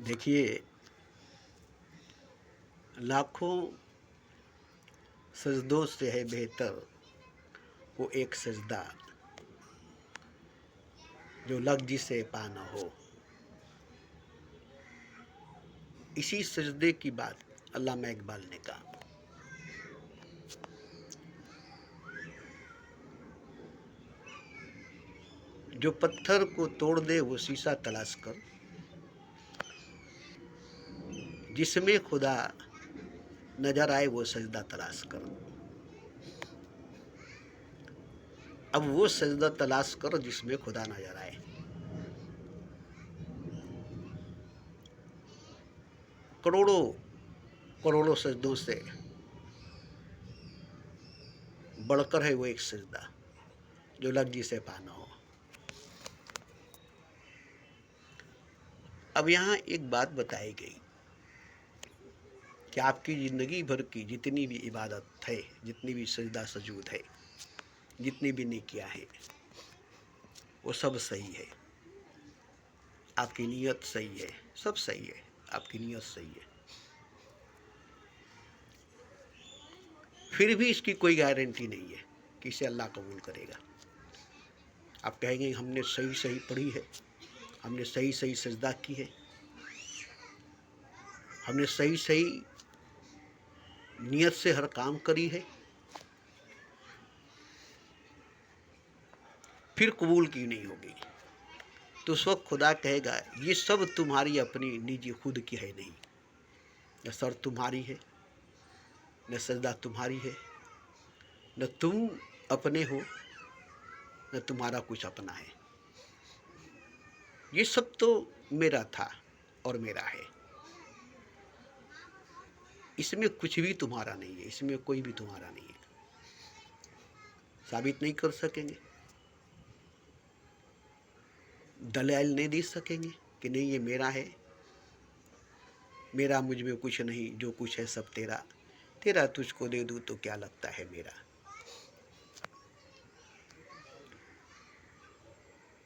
देखिए, लाखों सजदों से है बेहतर वो एक सजदा जो लग जिसे पा न हो। इसी सजदे की बात अल्लामा इकबाल ने कहा। जो पत्थर को तोड़ दे वो शीशा तलाश कर, जिसमें खुदा नजर आए वो सजदा तलाश कर। अब वो सजदा तलाश कर जिसमें खुदा नजर आए। करोड़ों करोड़ों सजदों से बढ़कर है वो एक सजदा जो लग जिसे पाना हो। अब यहाँ एक बात बताई गई कि आपकी ज़िंदगी भर की जितनी भी इबादत है, जितनी भी सजदा सजूद है, जितनी भी नेकियां हैं, वो सब सही है। आपकी नीयत सही है, सब सही है, आपकी नीयत सही है। फिर भी इसकी कोई गारंटी नहीं है कि इसे अल्लाह कबूल करेगा। आप कहेंगे हमने सही सही पढ़ी है, हमने सही सही सजदा की है, हमने सही सही नियत से हर काम करी है, फिर कबूल क्यों नहीं होगी? तो उस वक्त खुदा कहेगा ये सब तुम्हारी अपनी निजी खुद की है नहीं। न सर तुम्हारी है, न सजदा तुम्हारी है, न तुम अपने हो, न तुम्हारा कुछ अपना है। ये सब तो मेरा था और मेरा है। इसमें कुछ भी तुम्हारा नहीं है, इसमें कोई भी तुम्हारा नहीं है। साबित नहीं कर सकेंगे, दलाइल नहीं दे सकेंगे कि नहीं ये मेरा है, मेरा मुझ में कुछ नहीं, जो कुछ है सब तेरा, तेरा तुझको दे दूँ तो क्या लगता है मेरा।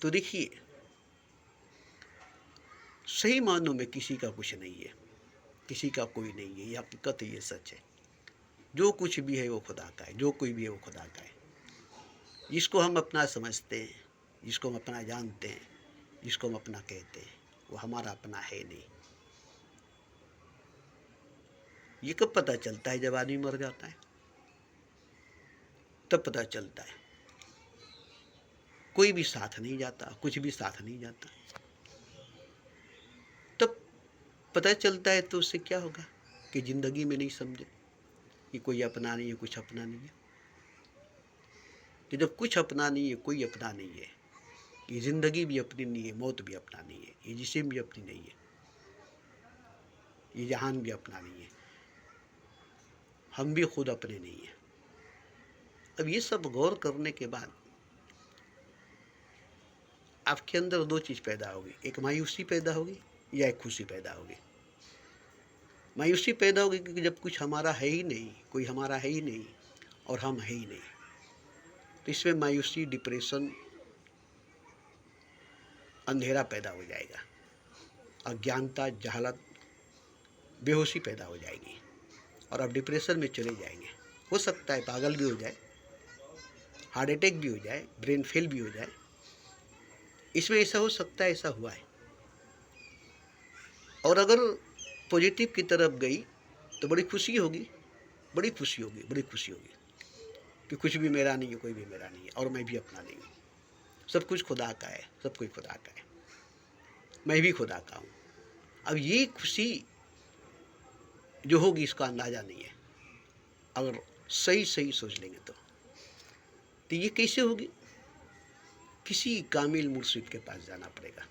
तो देखिए, सही मानों में किसी का कुछ नहीं है, किसी का कोई नहीं है, ये हकीकत है, ये सच है। जो कुछ भी है वो खुदा का है, जो कोई भी है वो खुदा का है। जिसको हम अपना समझते हैं, जिसको हम अपना जानते हैं, जिसको हम अपना कहते हैं, वो हमारा अपना है नहीं। ये कब पता चलता है? जब आदमी मर जाता है, तब पता चलता है। कोई भी साथ नहीं जाता, कुछ भी साथ नहीं जाता, तब पता चलता है। तो उससे क्या होगा कि जिंदगी में नहीं समझे कि कोई अपना नहीं है, कुछ अपना नहीं है। कि जब कुछ अपना नहीं है, कोई अपना नहीं है, ये जिंदगी भी अपनी नहीं है, मौत भी अपना नहीं है, ये जिस्म भी अपनी नहीं है, ये जहान भी अपना नहीं है, हम भी खुद अपने नहीं हैं। अब ये सब गौर करने के बाद आपके अंदर दो चीज़ पैदा होगी, एक मायूसी पैदा होगी या एक खुशी पैदा होगी। मायूसी पैदा होगी क्योंकि जब कुछ हमारा है ही नहीं, कोई हमारा है ही नहीं और हम है ही नहीं, तो इसमें मायूसी, डिप्रेशन, अंधेरा पैदा हो जाएगा, अज्ञानता, जहालत, बेहोशी पैदा हो जाएगी और आप डिप्रेशन में चले जाएंगे। हो सकता है पागल भी हो जाए, हार्ट अटैक भी हो जाए, ब्रेन फेल भी हो जाए। इसमें ऐसा हो सकता है, ऐसा हुआ है। और अगर पॉजिटिव की तरफ गई तो बड़ी खुशी होगी, बड़ी खुशी होगी, बड़ी खुशी होगी कि कुछ भी मेरा नहीं है, कोई भी मेरा नहीं है और मैं भी अपना नहीं हूँ। सब कुछ खुदा का है, सब कुछ खुदा का है, मैं भी खुदा का हूँ। अब ये खुशी जो होगी इसका अंदाज़ा नहीं है। अगर सही सही सोच लेंगे तो ये कैसे होगी? किसी कामिल मुर्शिद के पास जाना पड़ेगा,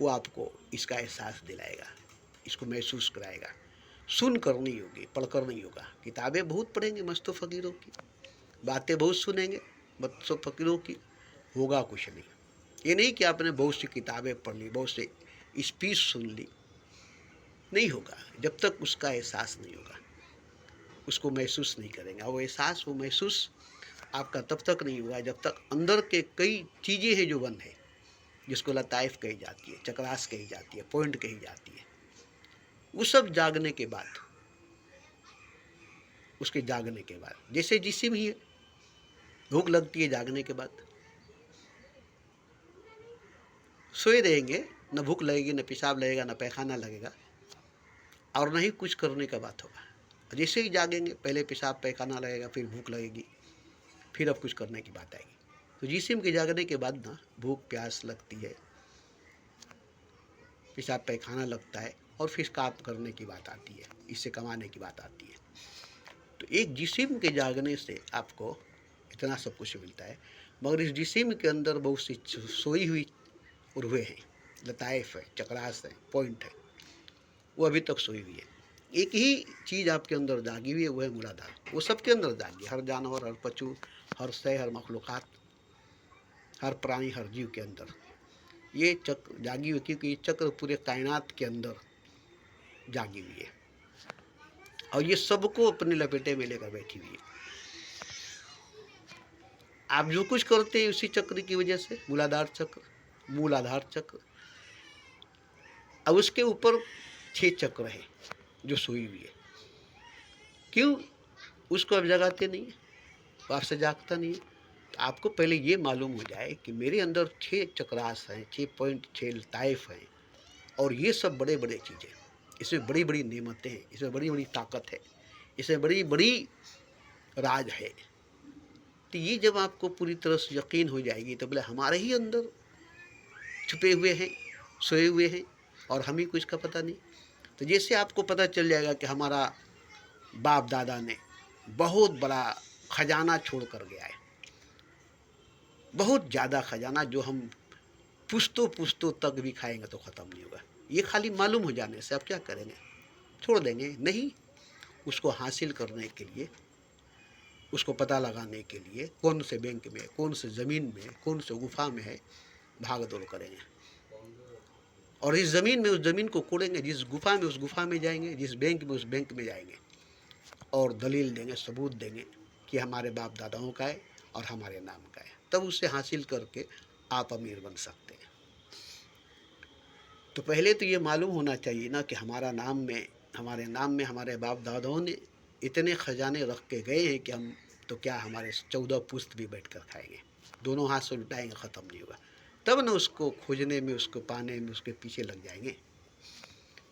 वो आपको इसका एहसास दिलाएगा, इसको महसूस कराएगा। सुन कर नहीं होगी, पढ़कर नहीं होगा। किताबें बहुत पढ़ेंगे मस्तो फ़कीरों की, बातें बहुत सुनेंगे मस्तो फ़कीरों की, होगा कुछ नहीं। ये नहीं कि आपने बहुत सी किताबें पढ़ ली, बहुत से स्पीच सुन ली, नहीं होगा जब तक उसका एहसास नहीं होगा, उसको महसूस नहीं करेंगे। और वो एहसास, वो महसूस आपका तब तक नहीं हुआ जब तक अंदर के कई चीज़ें हैं जो बंद है, जिसको लताइफ कही जाती है, चक्रास कही जाती है, पॉइंट कही जाती है, वो सब जागने के बाद, उसके जागने के बाद, जैसे जिस्म ही है, भूख लगती है जागने के बाद। सोए रहेंगे, न भूख लगेगी, न पेशाब लगेगा, न पैखाना लगेगा, और न ही कुछ करने का बात होगा। जैसे ही जागेंगे, पहले पेशाब पैखाना लगेगा, फिर भूख लगेगी, फिर अब कुछ करने की बात आएगी। तो जिस्म के जागने के बाद ना भूख प्यास लगती है, पेशाब पैखाना लगता है, और फिर काम करने की बात आती है, इससे कमाने की बात आती है। तो एक जिस्म के जागने से आपको इतना सब कुछ मिलता है, मगर इस जिस्म के अंदर बहुत सी सोई हुई उर्वे हैं, लताइफ है, चक्रास है, पॉइंट है, वो अभी तक सोई हुई है। एक ही चीज़ आपके अंदर जागी हुई है, वो है मूलाधार। वो सबके अंदर जागी, हर जानवर, हर पशु, हर शय, हर मखलूक़ात, हर प्राणी, हर जीव के अंदर ये चक्र जागी हुई, क्योंकि ये चक्र पूरे कायनात के अंदर जागी हुई है, और ये सबको अपने लपेटे में लेकर बैठी हुई है। आप जो कुछ करते हैं उसी चक्र की वजह से, मूलाधार चक्र, मूलाधार चक्र। अब उसके ऊपर 6 चक्र है जो सोई हुई है। क्यों उसको आप जगाते नहीं है, वो आपसे जागता नहीं है? तो आपको पहले ये मालूम हो जाए कि मेरे अंदर 6 चक्रास हैं, 6 पॉइंट, 6 लताइफ हैं, और ये सब बड़े बड़े चीज़ें, इसमें बड़ी बड़ी नेमतें हैं, इसमें बड़ी बड़ी ताकत है, इसमें बड़ी बड़ी राज है। तो ये जब आपको पूरी तरह से यकीन हो जाएगी, तो बोले हमारे ही अंदर छुपे हुए हैं, सोए हुए हैं, और हम ही कुछ का पता नहीं। तो जैसे आपको पता चल जाएगा कि हमारा बाप दादा ने बहुत बड़ा खजाना छोड़ कर गया है, बहुत ज़्यादा खजाना, जो हम पुश्तों पुश्तों तक भी खाएंगे तो ख़त्म नहीं होगा। ये खाली मालूम हो जाने से आप क्या करेंगे? छोड़ देंगे? नहीं, उसको हासिल करने के लिए, उसको पता लगाने के लिए, कौन से बैंक में, कौन से ज़मीन में, कौन से गुफा में है, भाग दौड़ करेंगे, और इस ज़मीन में उस ज़मीन को कोड़ेंगे, जिस गुफा में उस गुफा में जाएंगे, जिस बैंक में उस बैंक में जाएंगे, और दलील देंगे, सबूत देंगे कि हमारे बाप दादाओं का है और हमारे नाम का है। तब उसे हासिल करके आप अमीर बन सकते हैं। तो पहले तो ये मालूम होना चाहिए ना कि हमारे नाम में हमारे बाप दादाओं ने इतने खजाने रख के गए हैं कि हम तो क्या, हमारे 14 पुश्त भी बैठ कर खाएंगे, दोनों हाथ से लुटाएंगे, ख़त्म नहीं होगा। तब न उसको खोजने में, उसको पाने में, उसके पीछे लग जाएंगे।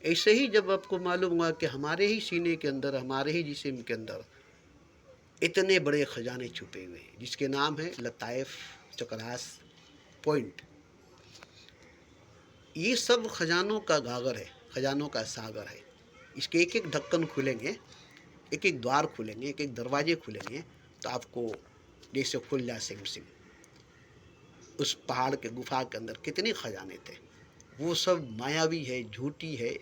ऐसे ही जब आपको मालूम हुआ कि हमारे ही सीने के अंदर, हमारे ही जिस्म के अंदर इतने बड़े खजाने छुपे हुए हैं, जिसके नाम है लताइफ, चक्रास, पॉइंट, ये सब खजानों का गागर है, खजानों का सागर है। इसके एक एक ढक्कन खुलेंगे, एक एक द्वार खुलेंगे, एक एक दरवाजे खुलेंगे, तो आपको जैसे खुल जाए सिम सिम। उस पहाड़ के गुफा के अंदर कितने खजाने थे, वो सब मायावी है, झूठी है,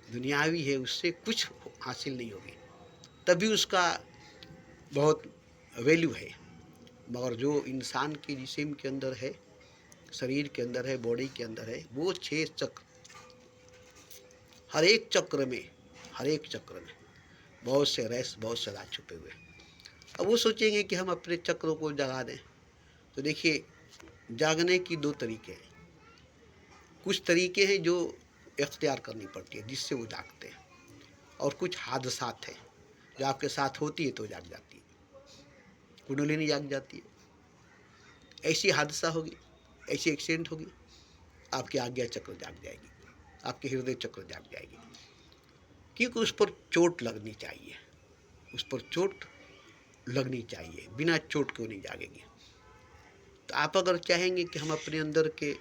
दुनियावी है, उससे कुछ हासिल नहीं होगी, तभी उसका बहुत वैल्यू है। मगर जो इंसान के जिस्म के अंदर है, शरीर के अंदर है, बॉडी के अंदर है, वो 6 चक्र, हर एक चक्र में बहुत से रहस्य, बहुत से राज छुपे हुए। अब वो सोचेंगे कि हम अपने चक्रों को जगा दें। तो देखिए, जागने की 2 तरीके हैं। कुछ तरीके हैं जो इख्तियार करनी पड़ती है, जिससे वो जागते हैं, और कुछ हादसात हैं जो आपके साथ होती है तो जाग जाती है, कुंडलिनी जाग जाती है। ऐसी हादसा होगी, ऐसी एक्सीडेंट होगी, आपकी आज्ञा चक्र जाग जाएगी, आपके हृदय चक्र जाग जाएगी, क्योंकि उस पर चोट लगनी चाहिए, उस पर चोट लगनी चाहिए, बिना चोट क्यों नहीं जागेगी। तो आप अगर चाहेंगे कि हम अपने अंदर के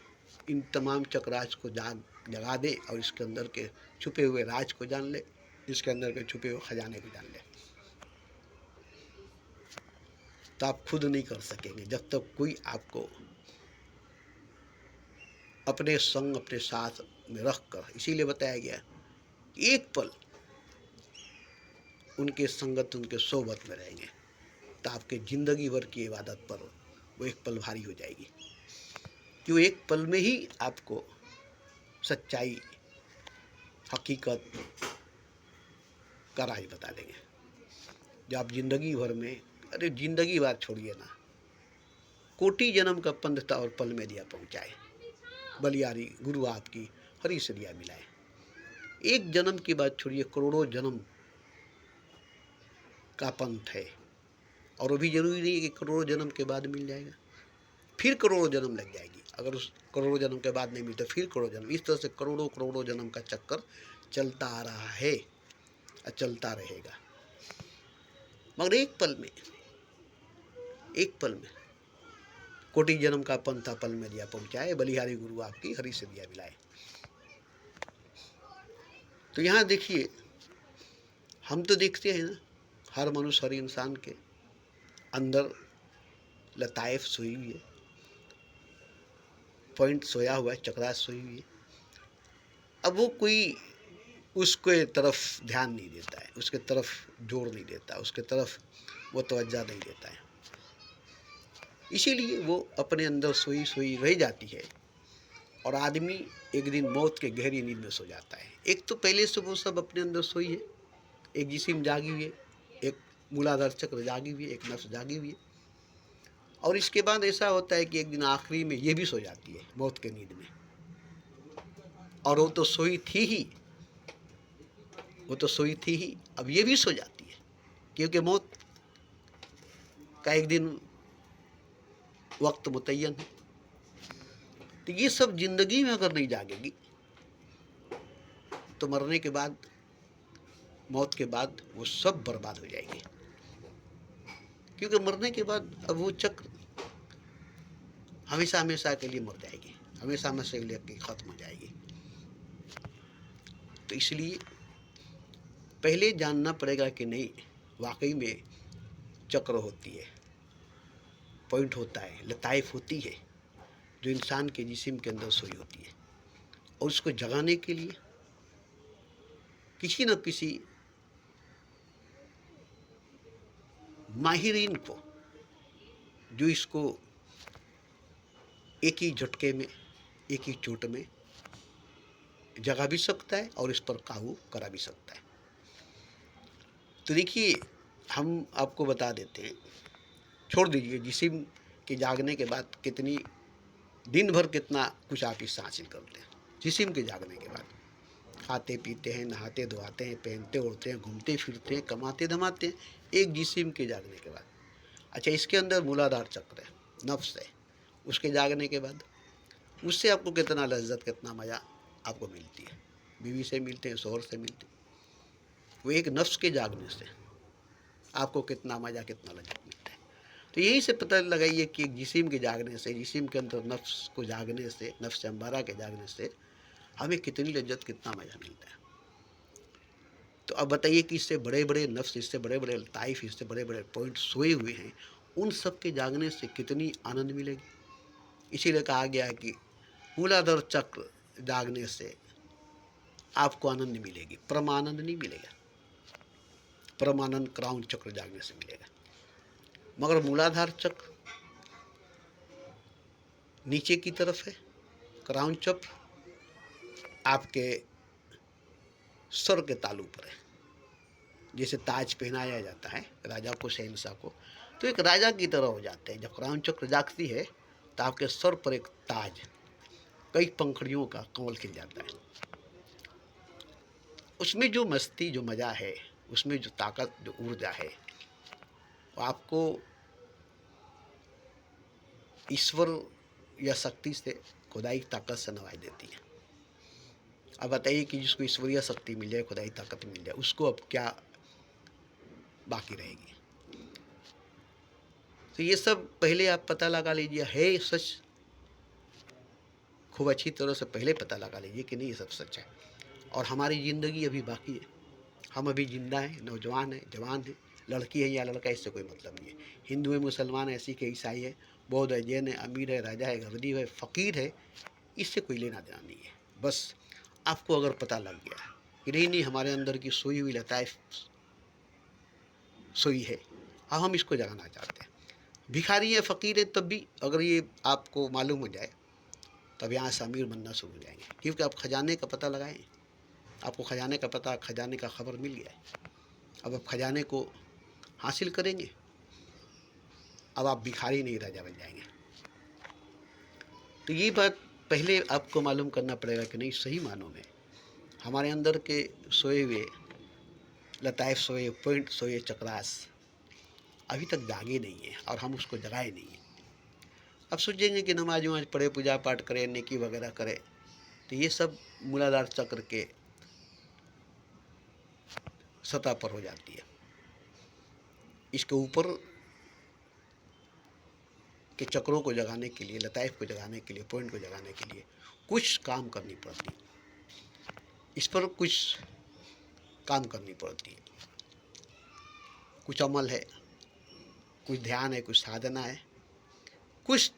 इन तमाम चक्रास को जगा दें, और इसके अंदर के छुपे हुए राज को जान ले, इसके अंदर के छुपे हुए खजाने को जान ले, तो आप खुद नहीं कर सकेंगे जब तक कोई आपको अपने संग, अपने साथ में रख कर। इसीलिए बताया गया एक पल उनके संगत, उनके सोबत में रहेंगे, तो आपके ज़िंदगी भर की इबादत पर वो एक पल भारी हो जाएगी, कि वो एक पल में ही आपको सच्चाई, हकीकत का राज बता देंगे, जो आप ज़िंदगी भर में, अरे ज़िंदगी भर छोड़िए ना, कोटि जन्म का पंथ था और पल में दिया पहुँचाए, बलियारी गुरु आपकी हरी सरिया मिलाए। एक जन्म की बात छोड़िए, करोड़ों जन्म का पंथ है, और वो भी जरूरी नहीं है कि करोड़ों जन्म के बाद मिल जाएगा, फिर करोड़ों जन्म लग जाएगी। अगर उस करोड़ों जन्म के बाद नहीं मिलता फिर करोड़ों जन्म, इस तरह से करोड़ों करोड़ों जन्म का चक्कर चलता आ रहा है और चलता रहेगा। मगर एक पल में कोटि जन्म का पंथा पल में दिया पहुंचाए, बलिहारी गुरु आपकी हरि से दिया मिलाए। तो यहाँ देखिए, हम तो देखते हैं ना, हर मनुष्य हर इंसान के अंदर लताइफ सोई हुई है, पॉइंट सोया हुआ है, चक्रास सोई हुई है। अब वो कोई उसके तरफ ध्यान नहीं देता है, उसके तरफ जोर नहीं देता, उसके तरफ वो तवज्जो नहीं देता है, इसीलिए वो अपने अंदर सोई सोई रह जाती है और आदमी एक दिन मौत के गहरी नींद में सो जाता है। एक तो पहले से वो सब अपने अंदर सोई है, एक जिस्म जागी हुई है, एक मूलाधार चक्र जागी हुई है, एक नफ्स जागी हुई है, और इसके बाद ऐसा होता है कि एक दिन आखिरी में ये भी सो जाती है मौत के नींद में। और वो तो सोई थी ही, अब ये भी सो जाती है, क्योंकि मौत का एक दिन वक्त मुतय्यन है। तो ये सब जिंदगी में अगर नहीं जागेगी तो मरने के बाद, मौत के बाद वो सब बर्बाद हो जाएगी, क्योंकि मरने के बाद अब वो चक्र हमेशा हमेशा के लिए मर जाएगी, हमेशा हमेशा के लिए खत्म हो जाएगी। तो इसलिए पहले जानना पड़ेगा कि नहीं, वाकई में चक्र होती है, पॉइंट होता है, लताइफ होती है, जो इंसान के जिस्म के अंदर सोई होती है, और उसको जगाने के लिए किसी न किसी माहिरीन को, जो इसको एक ही झटके में, एक ही चोट में जगा भी सकता है और इस पर काबू करा भी सकता है। तो देखिए, हम आपको बता देते हैं, छोड़ दीजिए जिस्म के जागने के बाद कितनी दिन भर कितना कुछ आप इससे हासिल करते हैं। जिस्म के जागने के बाद खाते पीते हैं, नहाते धोआते हैं, पहनते ओढ़ते हैं, घूमते फिरते हैं, कमाते धमाते हैं, एक जिस्म के जागने के बाद। अच्छा, इसके अंदर मूलाधार चक्र है, नफ्स है, उसके जागने के बाद उससे आपको कितना लज्जत, कितना मज़ा आपको मिलती है, बीवी से मिलते हैं, शौहर से मिलते हैं। वो एक नफ्स के जागने से आपको कितना मज़ा, कितना लज्जत मिलता है। तो यही से पता लगाइए कि एक जिस्म के जागने से, जिस्म के अंदर नफ्स को जागने से, नफ्स अम्बारा के जागने से हमें कितनी लज्जत, कितना मज़ा मिलता है। तो अब बताइए कि इससे बड़े बड़े नफ्स, इससे बड़े बड़े लताइफ, इससे बड़े बड़े पॉइंट सोए हुए हैं, उन सब के जागने से कितनी आनंद मिलेगी। इसीलिए कहा गया है कि मूलाधार चक्र जागने से आपको आनंद मिलेगी, परमानंद नहीं मिलेगा। परमानंद क्राउन चक्र जागने से मिलेगा, मगर मूलाधार चक्र नीचे की तरफ है, क्राउन चक्र आपके सर के तालू पर है। जैसे ताज पहनाया जाता है राजा को, शहंशाह को, तो एक राजा की तरह हो जाते हैं। जब क्राउन चक्र जागती है तो आपके सर पर एक ताज, कई पंखड़ियों का कमल खिल जाता है। उसमें जो मस्ती, जो मज़ा है, उसमें जो ताकत, जो ऊर्जा है, वो आपको ईश्वर या शक्ति से, खुदाई ताकत से नवाज देती है। अब बताइए कि जिसको ईश्वरीय शक्ति मिल जाए, खुदाई ताकत मिल जाए, उसको अब क्या बाकी रहेगी। तो ये सब पहले आप पता लगा लीजिए, है सच, खूब अच्छी तरह से पहले पता लगा लीजिए कि नहीं ये सब सच है। और हमारी ज़िंदगी अभी बाकी है, हम अभी जिंदा हैं, नौजवान हैं, जवान हैं, लड़की है या लड़का, इससे कोई मतलब नहीं है। हिंदू है, मुसलमान है, सिख है, ईसाई है, बौद्ध है, जैन है, अमीर है, राजा है, गरीब है, फ़कीर है, इससे कोई लेना देना नहीं है। बस आपको अगर पता लग गया कि नहीं हमारे अंदर की सोई हुई लताइफ सोई है, अब हम इसको जगाना चाहते हैं। भिखारी है, फ़कीर है, तब भी अगर ये आपको मालूम हो जाए, तब यहाँ से अमीर बनना शुरू हो जाएंगे, क्योंकि आप खजाने का पता लगाएं, आपको खजाने का पता, खजाने का खबर मिल गया है। अब आप खजाने को हासिल करेंगे, अब आप भिखारी नहीं, राजा बन जाएंगे। तो ये बात पहले आपको मालूम करना पड़ेगा कि नहीं सही मानों में हमारे अंदर के सोए हुए लताइफ, सोए पॉइंट, सोए चक्रास अभी तक जागे नहीं है और हम उसको जगाए नहीं है। अब सोचेंगे कि नमाज वमाज पढ़े, पूजा पाठ करें, नेकी वगैरह करें, तो ये सब मूलाधार चक्र के सतह पर हो जाती है। इसके ऊपर के चक्रों को जगाने के लिए, लताइफ को जगाने के लिए, पॉइंट को जगाने के लिए कुछ काम करनी पड़ती है। इस पर कुछ काम करनी पड़ती है, कुछ अमल है, कुछ ध्यान है, कुछ साधना है, कुछ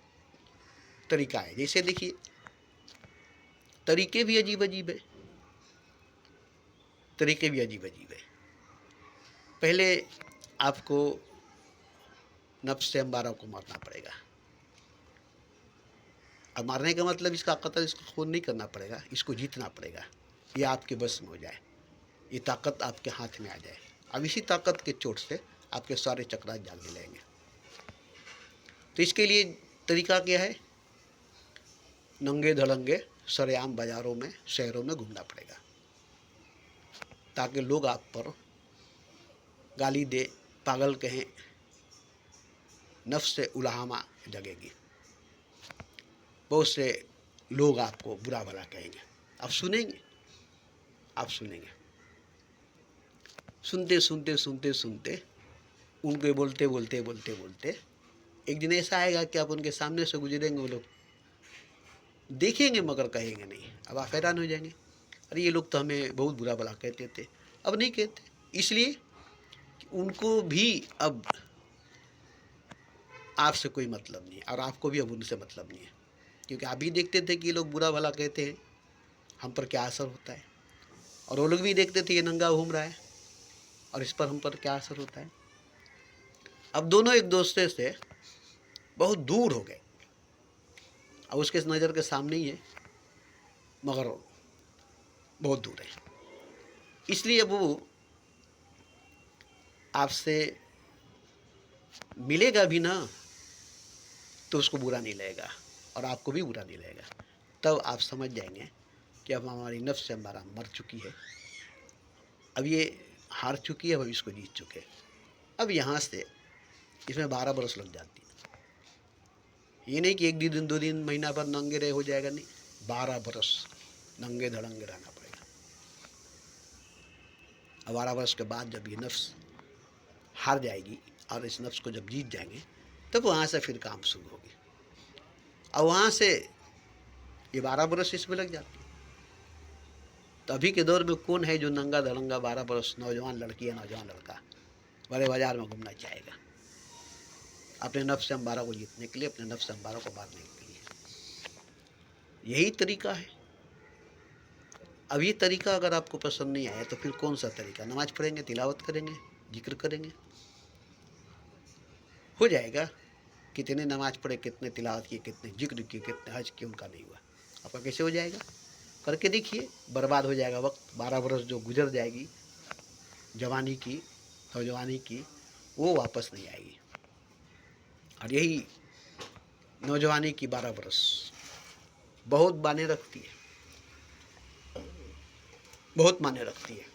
तरीका है। जैसे देखिए, तरीके भी अजीब अजीब है, तरीके भी अजीब अजीब है। पहले आपको नफ्स से अम्मारा को मारना पड़ेगा। अब मारने का मतलब इसका कत्ल, इसको खून नहीं करना पड़ेगा, इसको जीतना पड़ेगा। ये आपके बस में हो जाए, ये ताकत आपके हाथ में आ जाए। अब इसी ताकत के चोट से आपके सारे चक्रा जागने लगेंगे। तो इसके लिए तरीका क्या है? नंगे धड़ंगे सरेआम बाज़ारों में, शहरों में घूमना पड़ेगा, ताकि लोग आप पर गाली दे, पागल कहें, नफ्स से उलाहमा जगेगी। बहुत से लोग आपको बुरा भला कहेंगे, आप सुनेंगे, आप सुनेंगे। सुनते सुनते सुनते सुनते उनके बोलते बोलते बोलते बोलते एक दिन ऐसा आएगा कि आप उनके सामने से गुजरेंगे, वो लोग देखेंगे मगर कहेंगे नहीं। अब आप हैरान हो जाएंगे, अरे ये लोग तो हमें बहुत बुरा भला कहते थे, अब नहीं कहते। इसलिए कि उनको भी अब आपसे कोई मतलब नहीं है और आपको भी अब उनसे मतलब नहीं है। क्योंकि आप भी देखते थे कि ये लोग बुरा भला कहते हैं, हम पर क्या असर होता है, और वो लोग भी देखते थे ये नंगा घूम रहा है और इस पर हम पर क्या असर होता है। अब दोनों एक दूसरे से बहुत दूर हो गए। अब उसके नज़र के सामने ही है मगर बहुत दूर है। इसलिए अब वो आपसे मिलेगा भी ना तो उसको बुरा नहीं लगेगा और आपको भी बुरा नहीं लगेगा। तब आप समझ जाएंगे कि अब हमारी नफ्स से हमारा मर चुकी है, अब ये हार चुकी है, अब इसको जीत चुके। अब यहाँ से इसमें 12 बरस लग जाती है। ये नहीं कि एक दिन, 2 दिन, महीना भर नंगे रहे हो जाएगा, नहीं, 12 बरस नंगे धड़ंगे रहना पड़ेगा। अब 12 वर्ष के बाद जब ये नफ्स हार जाएगी और इस नफ्स को जब जीत जाएंगे, तब वहाँ से फिर काम शुरू होगी। और वहाँ से ये 12 बरस इसमें लग जाती है। तो अभी के दौर में कौन है जो नंगा धड़ंगा 12 बरस, नौजवान लड़की या नौजवान लड़का बड़े बाजार में घूमना चाहेगा अपने नफ्स से अम्बारा को जीतने के लिए, अपने नफ्स से अम्बारा को मारने के लिए? यही तरीका है। अब ये तरीका अगर आपको पसंद नहीं आया तो फिर कौन सा तरीका? नमाज पढ़ेंगे, तिलावत करेंगे, जिक्र करेंगे, हो जाएगा। कितने नमाज पढ़े, कितने तिलावत किए, कितने जिक्र किए, कितने हज किए, उनका नहीं हुआ। आपका कैसे हो जाएगा? करके देखिए, बर्बाद हो जाएगा वक्त। 12 बरस जो गुजर जाएगी जवानी की, नौजवानी की, वो वापस नहीं आएगी। और यही नौजवानी की 12 बरस बहुत मायने रखती है, बहुत मायने रखती है।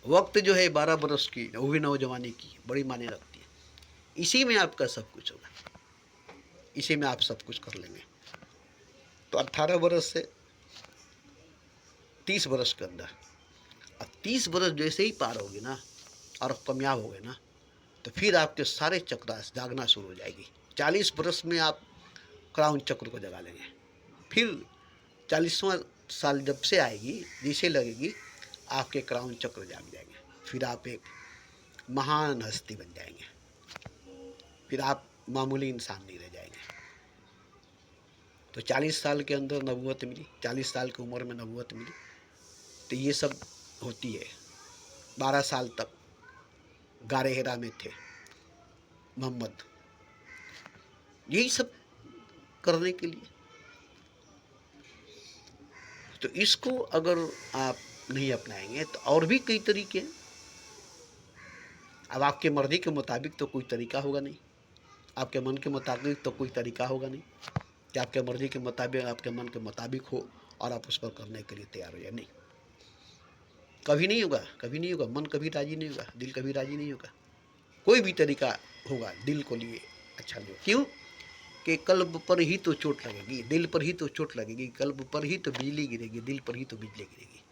वक्त जो है 12 बरस की, वो भी नौजवानी की, बड़ी मायने रखती है। इसी में आपका सब कुछ होगा, इसी में आप सब कुछ कर लेंगे। तो 18 बरस से 30 बरस के अंदर, अब 30 बरस जैसे ही पार होगी ना और कामयाब हो गए ना, तो फिर आपके सारे चक्र जागना शुरू हो जाएगी। 40 बरस में आप क्राउन चक्र को जगा लेंगे। फिर 40वां साल जब से आएगी, जैसे लगेगी आपके क्राउन चक्र जाग जाएंगे। फिर आप एक महान हस्ती बन जाएंगे, फिर आप मामूली इंसान नहीं रह जाएंगे। तो 40 साल के अंदर नबूवत मिली, 40 साल की उम्र में नबूवत मिली। तो ये सब होती है। 12 साल तक गारे हेरा में थे मोहम्मद, यही सब करने के लिए। तो इसको अगर आप नहीं अपनाएंगे तो और भी कई तरीके हैं। अब आपके मर्जी के मुताबिक तो कोई तरीका होगा नहीं, आपके मन के मुताबिक तो कोई तरीका होगा नहीं कि आपके मर्जी के मुताबिक, आपके मन के मुताबिक हो और आप उस पर करने के लिए तैयार हो जाए। नहीं, कभी नहीं होगा, कभी नहीं होगा। मन कभी राजी नहीं होगा, दिल कभी राजी नहीं होगा। कोई भी तरीका होगा दिल को लिए अच्छा नहीं होगा। क्यों कि कल्ब पर ही तो चोट लगेगी, दिल पर ही तो चोट लगेगी, कल्ब पर ही तो बिजली गिरेगी, दिल पर ही तो बिजली गिरेगी,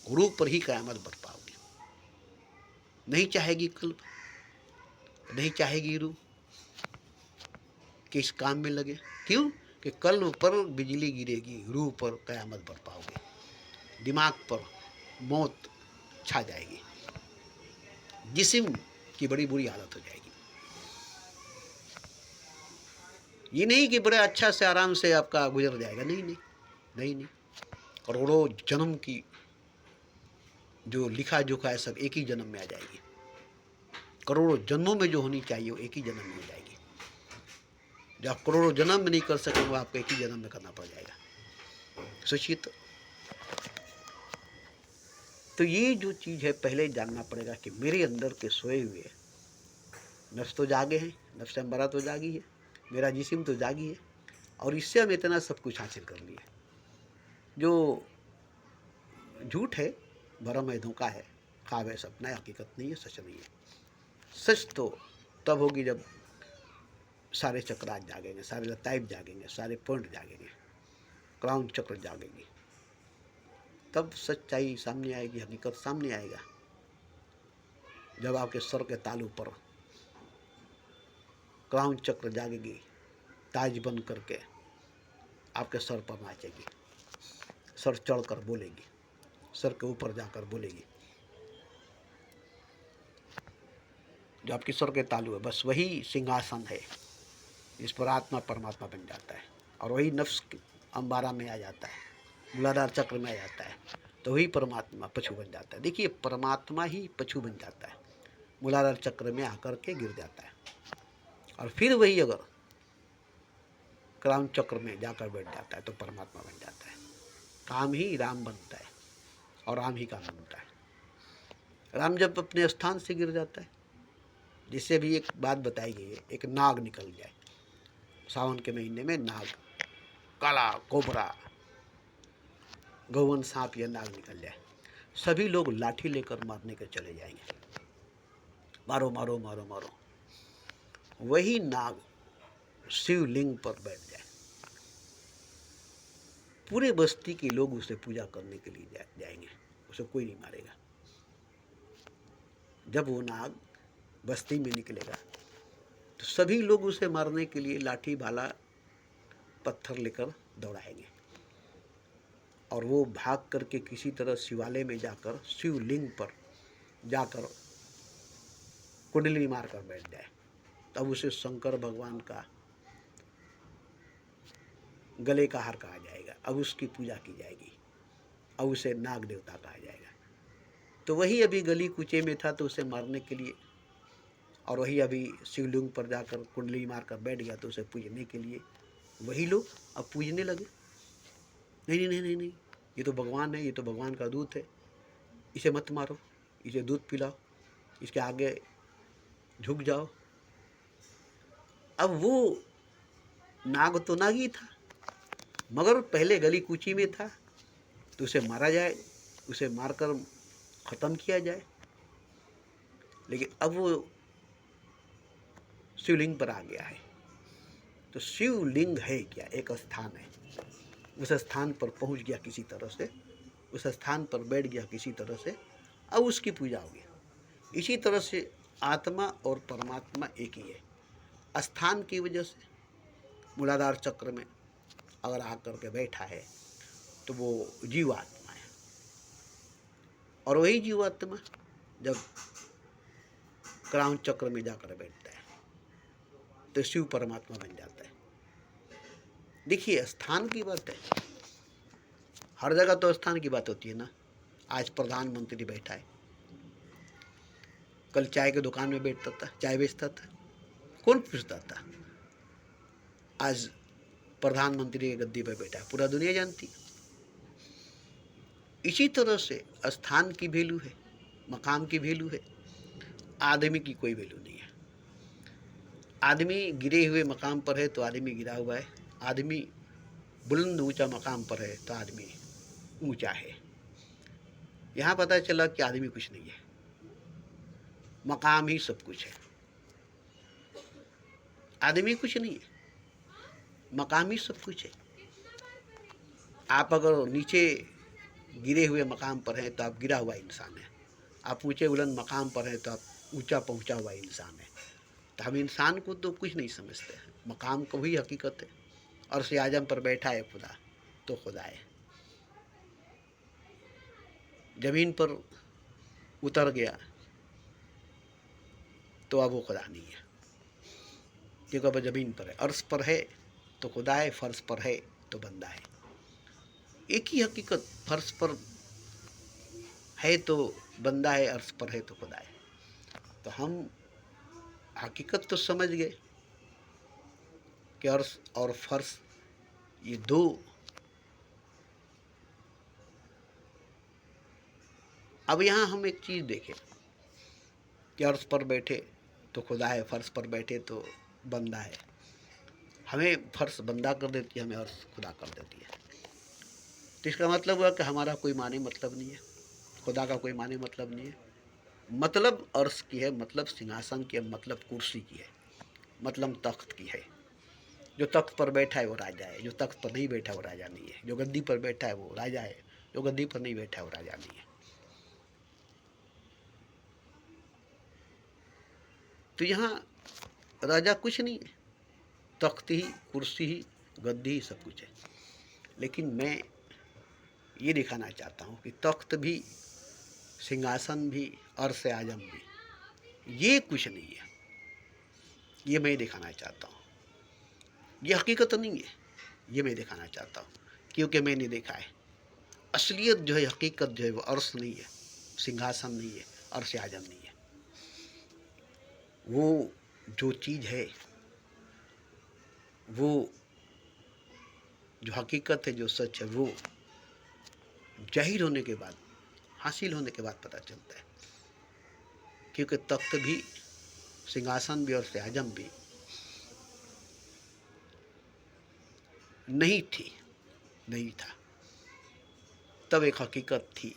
रूह पर ही कयामत बरपाओगी। नहीं चाहेगी कल्ब, नहीं चाहेगी रूह कि इस काम में लगे। क्यों कि कल्ब पर बिजली गिरेगी, रूह पर कयामत बरपाओगे, दिमाग पर मौत छा जाएगी, जिस्म की बड़ी बुरी हालत हो जाएगी। ये नहीं कि बड़े अच्छा से आराम से आपका गुजर जाएगा, नहीं नहीं नहीं नहीं। करोड़ों जन्म की जो लिखा जोखा है सब एक ही जन्म में आ जाएगी। करोड़ों जन्मों में जो होनी चाहिए वो एक ही जन्म में हो जाएगी। जो आप करोड़ों जन्म में नहीं कर सके वो आपको एक ही जन्म में करना पड़ जाएगा। सोचिए तो ये जो चीज़ है पहले जानना पड़ेगा कि मेरे अंदर के सोए हुए नफ्स तो जागे हैं, नफ्स अम्मारा तो जागी है, मेरा जिस्म तो जागी है, और इससे हम इतना सब कुछ हासिल कर लिया। जो झूठ है, भरम है, धोखा है, ख्वाब है, सपना है, हकीकत नहीं है, सच नहीं है। सच तो तब होगी जब सारे चक्रात जागेंगे, सारे लताइफ जागेंगे, सारे पॉइंट जागेंगे, क्राउन चक्र जागेंगे, तब सच्चाई सामने आएगी, हकीकत सामने आएगा। जब आपके सर के तालू पर क्राउन चक्र जागेगी, ताज बन करके आपके सर पर नाचेगी, सर चढ़कर बोलेगी, सर के ऊपर जाकर बोलेगी। जो आपकी सर के तालू है बस वही सिंहासन है, इस पर आत्मा परमात्मा बन जाता है, और वही नफ्स अंबारा में आ जाता है, मूलाधार चक्र में आ जाता है, तो वही परमात्मा पशु बन जाता है। देखिए परमात्मा ही पशु बन जाता है, मूलाधार चक्र में आकर के गिर जाता है, और फिर वही अगर क्राउन चक्र में जाकर बैठ जाता है तो परमात्मा बन जाता है। काम ही राम बनता है और राम ही काम बनता है। राम जब अपने स्थान से गिर जाता है, जिससे भी एक बात बताई गई है, एक नाग निकल जाए सावन के महीने में, नाग, काला कोबरा, गौवन सांप या नाग निकल जाए, सभी लोग लाठी लेकर मारने के चले जाएंगे, मारो मारो मारो मारो। वही नाग शिवलिंग पर बैठ जाए, पूरे बस्ती के लोग उसे पूजा करने के लिए जाएंगे, उसे कोई नहीं मारेगा। जब वो नाग बस्ती में निकलेगा तो सभी लोग उसे मारने के लिए लाठी भाला पत्थर लेकर दौड़ाएंगे, और वो भाग करके किसी तरह शिवालय में जाकर शिवलिंग पर जाकर कुंडली मार कर बैठ जाए, तब उसे शंकर भगवान का गले का हार कहा जाएगा, अब उसकी पूजा की जाएगी, अब उसे नाग देवता कहा जाएगा। तो वही अभी गली कुचे में था तो उसे मारने के लिए, और वही अभी शिवलिंग पर जाकर कुंडली मार कर बैठ गया तो उसे पूजने के लिए वही लोग अब पूजने लगे। नहीं नहीं नहीं नहीं नहीं, ये तो भगवान है, ये तो भगवान का दूत है, इसे मत मारो, इसे दूध पिलाओ, इसके आगे झुक जाओ। अब वो नाग तो नाग ही था, मगर पहले गली कूची में था तो उसे मारा जाए, उसे मारकर ख़त्म किया जाए। लेकिन अब वो शिवलिंग पर आ गया है, तो शिवलिंग है क्या, एक स्थान है, उस स्थान पर पहुंच गया किसी तरह से, उस स्थान पर बैठ गया किसी तरह से, अब उसकी पूजा होगी। इसी तरह से आत्मा और परमात्मा एक ही है। स्थान की वजह से मूलाधार चक्र में अगर आकर के बैठा है तो वो जीवात्मा है, और वही जीवात्मा जब क्राउन चक्र में जाकर बैठता है तो शिव परमात्मा बन जाता है। देखिए स्थान की बात है, हर जगह तो स्थान की बात होती है ना। आज प्रधानमंत्री बैठा है, कल चाय की दुकान में बैठता था, चाय बेचता था, कौन पूछता था। आज प्रधानमंत्री की गद्दी पर बैठा है, पूरा दुनिया जानती। इसी तरह से स्थान की वैल्यू है, मकाम की वैल्यू है, आदमी की कोई वैल्यू नहीं है। आदमी गिरे हुए मकाम पर है तो आदमी गिरा हुआ है, आदमी बुलंद ऊंचा मकाम पर है तो आदमी ऊंचा है। यहाँ पता चला कि आदमी कुछ नहीं है, मकाम ही सब कुछ है। आदमी कुछ नहीं है, मकाम ही सब कुछ है। आप अगर नीचे गिरे हुए मकाम पर हैं तो आप गिरा हुआ इंसान है, आप ऊंचे बुलंद मकाम पर हैं तो आप ऊंचा पहुंचा हुआ इंसान है। तो हम इंसान को तो कुछ नहीं समझते हैं, मकाम को भी हकीकत है। और से आजम पर बैठा है खुदा, तो खुदा है। जमीन पर उतर गया तो अब वो खुदा नहीं है, क्योंकि अब जमीन पर है। अर्श पर है तो खुदा है, फर्श पर है तो बंदा है। एक ही हकीकत, फर्श पर है तो बंदा है, अर्श पर है तो खुदा है। तो हम हकीकत तो समझ गए कि अर्श और फर्श ये दो अब यहाँ हम एक चीज़ देखें कि अर्श पर बैठे तो खुदा है, फर्श पर बैठे तो बंदा है। हमें फर्श बंदा कर देती है, हमें अर्श खुदा कर देती है। तो इसका मतलब हुआ कि हमारा कोई माने मतलब नहीं है, खुदा का कोई माने मतलब नहीं है। मतलब अर्श की है, मतलब सिंहासन की है, मतलब कुर्सी की है, मतलब तख्त की है। जो तख्त पर बैठा है वो राजा है, जो तख्त पर नहीं बैठा वो राजा नहीं है। जो गद्दी पर बैठा है वो राजा है, जो गद्दी पर नहीं बैठा है वो राजा नहीं है। तो यहाँ राजा कुछ नहीं है, तख्त ही, कुर्सी ही, गद्दी ही सब कुछ है। लेकिन मैं ये दिखाना चाहता हूँ कि तख्त भी, सिंहासन भी, अर्श आजम भी, ये कुछ नहीं है। ये मैं दिखाना चाहता हूँ। ये हकीकत नहीं है, ये मैं दिखाना चाहता हूँ, क्योंकि मैंने देखा है असलियत जो है, हकीकत जो है वो अर्श नहीं है, सिंहासन नहीं है, अर्श आजम नहीं है। वो जो चीज़ है, वो जो हकीकत है, जो सच है, वो जाहिर होने के बाद, हासिल होने के बाद पता चलता है। क्योंकि तख्त भी, सिंहासन भी, अर्श आजम भी नहीं थी, नहीं था, तब एक हकीकत थी,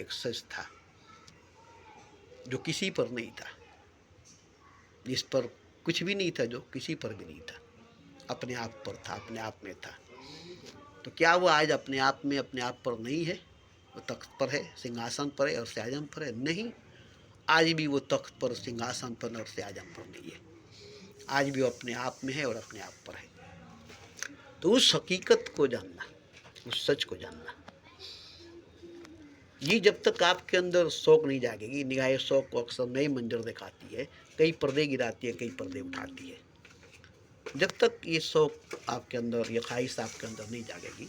एक सच था जो किसी पर नहीं था, जिस पर कुछ भी नहीं था, जो किसी पर भी नहीं था, अपने आप पर था, अपने आप में था। तो क्या वो आज अपने आप में, अपने आप पर नहीं है? वो तख्त पर है, सिंहासन पर है, अर्श आजम पर है? नहीं, आज भी वो तख्त पर, सिंहासन पर, अर्श आजम पर नहीं है। आज भी वो अपने आप में है और अपने आप पर है। तो उस हकीकत को जानना, उस सच को जानना, ये जब तक आपके अंदर शौक नहीं जागेगी। निगाह शौक को अक्सर नई मंजर दिखाती है, कई पर्दे गिराती है, कई पर्दे उठाती है। जब तक ये शौक आपके अंदर, ये ख्वाहिश आपके अंदर नहीं जागेगी,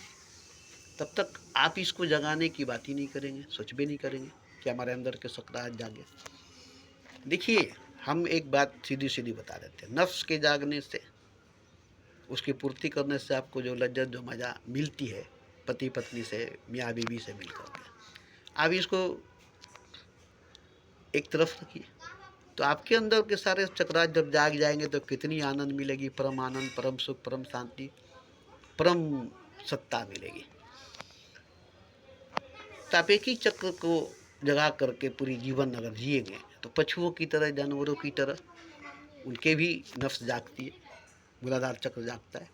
तब तक आप इसको जगाने की बात ही नहीं करेंगे, सोच भी नहीं करेंगे कि हमारे अंदर के सकराहत जागे। देखिए, हम एक बात सीधी सीधी बता देते हैं, नफ्स के जागने से, उसकी पूर्ति करने से आपको जो लज्जत, जो मज़ा मिलती है पति पत्नी से, मियाँ बीवी से मिलकर के, आप इसको एक तरफ रखिए, तो आपके अंदर के सारे चक्रात जब जाग जाएंगे तो कितनी आनंद मिलेगी, परम आनंद, परम सुख, परम शांति, परम सत्ता मिलेगी। तो आप एक ही चक्र को जगा करके पूरी जीवन अगर जिएंगे तो पशुओं की तरह, जानवरों की तरह उनके भी नफ्स जागती है, मूलाधार चक्र जागता है,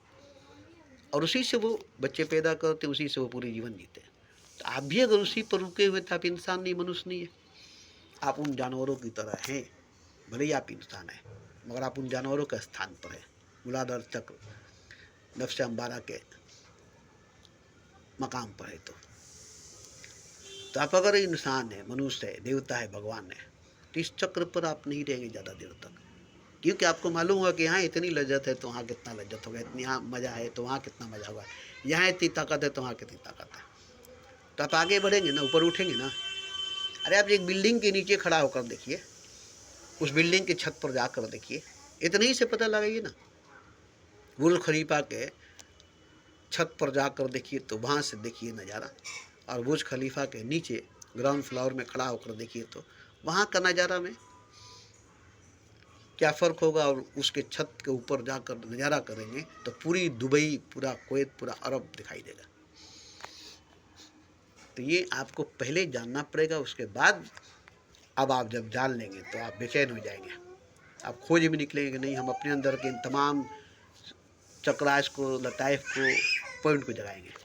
और उसी से वो बच्चे पैदा करते, उसी से वो पूरी जीवन जीते हैं। तो आप भी अगर उसी पर रुके हुए थे, आप इंसान नहीं, मनुष्य नहीं है, आप उन जानवरों की तरह हैं। भले ही आप इंसान हैं, मगर आप उन जानवरों के स्थान पर हैं, मूलाधार चक्र, नफ्स अम्बारा के मकाम पर है। तो आप अगर इंसान है, मनुष्य है, देवता है, भगवान है, तो इस चक्र पर आप नहीं रहेंगे ज़्यादा देर तक, क्योंकि आपको मालूम होगा कि यहाँ इतनी लज्जत है तो वहाँ कितना लज्जत होगा, इतनी यहाँ मज़ा है तो वहाँ कितना मज़ा होगा, यहाँ इतनी ताकत है तो वहाँ कितनी ताकत है। तो आप आगे बढ़ेंगे ना, ऊपर उठेंगे ना। अरे आप एक बिल्डिंग के नीचे खड़ा होकर देखिए, उस बिल्डिंग की छत पर जाकर देखिए, इतने ही से पता लगाइए ना। बुर्ज खलीफा के छत पर जाकर देखिए तो वहाँ से देखिए नज़ारा, और बुर्ज खलीफा के नीचे ग्राउंड फ्लोर में खड़ा होकर देखिए तो वहाँ का नज़ारा में क्या फ़र्क होगा। और उसके छत के ऊपर जाकर नज़ारा करेंगे तो पूरी दुबई, पूरा कुवैत, पूरा अरब दिखाई देगा। तो ये आपको पहले जानना पड़ेगा, उसके बाद अब आप जब जान लेंगे तो आप बेचैन हो जाएंगे, आप खोज भी निकलेंगे कि नहीं हम अपने अंदर के इन तमाम चक्रास को, लताइफ को, पॉइंट को जगाएंगे।